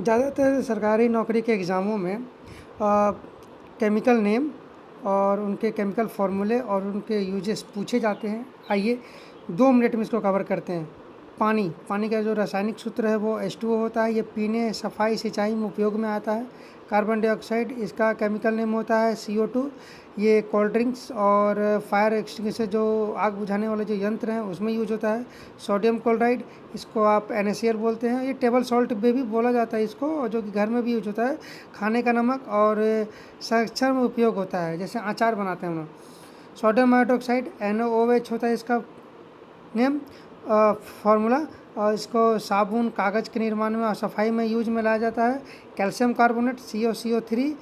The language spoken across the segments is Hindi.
ज़्यादातर सरकारी नौकरी के एग्ज़ामों में केमिकल नेम और उनके केमिकल फार्मूले और उनके यूजेस पूछे जाते हैं। आइए 2 मिनट में इसको कवर करते हैं। पानी का जो रासायनिक सूत्र है वो H2O होता है। ये पीने, सफाई, सिंचाई में उपयोग में आता है। कार्बन डाइऑक्साइड, इसका केमिकल नेम होता है CO2। ये कोल्ड ड्रिंक्स और फायर एक्सटिंग्विशर जो आग बुझाने वाले जो यंत्र हैं उसमें यूज होता है। सोडियम क्लोराइड, इसको आप NaCl बोलते हैं। ये टेबल सॉल्ट में भी बोला जाता है इसको, और जो कि घर में भी यूज होता है। खाने का नमक और संरक्षण में उपयोग होता है, जैसे अचार बनाते हैं हम लोग। सोडियम हाइड्रोक्साइड NaOH होता है इसका नेम फार्मूला, और इसको साबुन, कागज़ के निर्माण में और सफाई में यूज में लाया जाता है। कैल्शियम कार्बोनेट CaCO3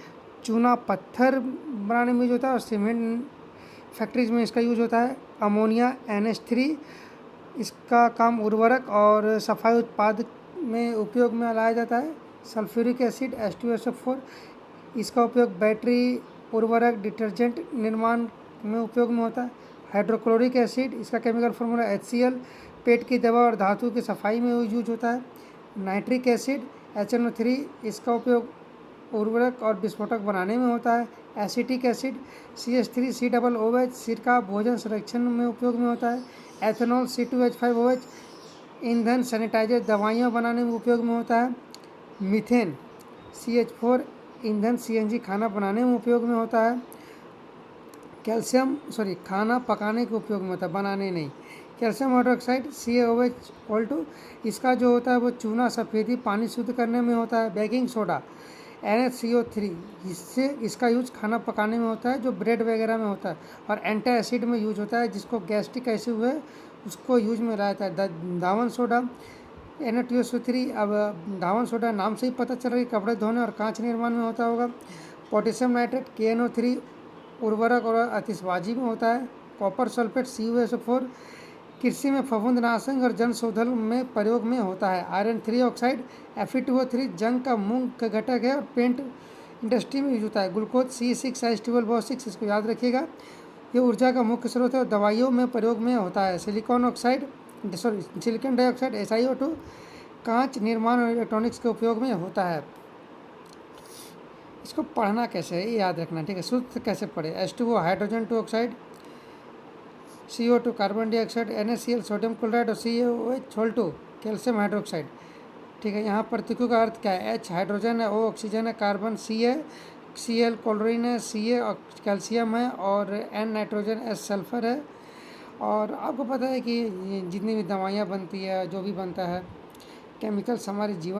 चूना पत्थर बनाने में यूज होता है, और सीमेंट फैक्ट्रीज में इसका यूज होता है। अमोनिया NH3, इसका काम उर्वरक और सफाई उत्पाद में उपयोग में लाया जाता है। सल्फ्यूरिक एसिड H2SO4, इसका उपयोग बैटरी, उर्वरक, डिटर्जेंट निर्माण में उपयोग में होता है। हाइड्रोक्लोरिक एसिड, इसका केमिकल फार्मूला HCl, पेट की दवा और धातु की सफाई में यूज होता है। नाइट्रिक एसिड HNO3, इसका उपयोग उर्वरक और विस्फोटक बनाने में होता है। एसिटिक एसिड CH3COOH, सिरका भोजन संरक्षण में उपयोग में होता है। एथेनॉल C2H5OH, ईंधन, सैनिटाइजर, दवाइयाँ बनाने में उपयोग में होता है। मीथेन CH4, ईंधन CNG खाना बनाने में उपयोग में होता है। खाना पकाने के उपयोग में होता है, बनाने नहीं। कैल्शियम हाइड्रोक्साइड CaOH, इसका जो होता है वो चूना, सफ़ेदी, पानी शुद्ध करने में होता है। बेकिंग सोडा NaCO3, इसका यूज खाना पकाने में होता है, जो ब्रेड वगैरह में होता है। और एंटी एसिड में यूज होता है, जिसको गैस्ट्रिक एसिड है उसको यूज में लाया जाता है। धावन सोडा Na2SO3, अब धावन सोडा नाम से ही पता चल रहा है कि कपड़े धोने और कांच निर्माण में होता होगा। पोटेशियम नाइट्रेट KNO3, उर्वरक और आतिशबाजी में होता है। कॉपर सल्फेट CuSO4, कृषि में फफूंदनाशक और जन शोधन में प्रयोग में होता है। आयरन 3 ऑक्साइड Fe2O3, जंग का मुख्य घटक है और पेंट इंडस्ट्री में यूज होता है। ग्लूकोज C6H12O6, इसको याद रखिएगा, ये ऊर्जा का मुख्य स्रोत है और दवाइयों में प्रयोग में होता है। सिलिकॉन डाइऑक्साइड SiO2, कांच निर्माण और इलेक्ट्रॉनिक्स के उपयोग में होता है। इसको पढ़ना कैसे है ये याद रखना, ठीक है। सूत्र कैसे पढ़े? H2O hydrogen 2 oxide, CO2 carbon dioxide, NaCl sodium chloride और CaOH कैल्शियम हाइड्रोक्साइड, ठीक है। यहाँ प्रतिक्यू का अर्थ क्या है? H हाइड्रोजन है, O ऑक्सीजन है, कार्बन C है, Cl क्लोरीन है, Ca कैल्शियम है, और N नाइट्रोजन, S सल्फर है। और आपको पता है कि जितनी भी दवाइयाँ बनती है, जो भी बनता है, केमिकल्स हमारे जीवन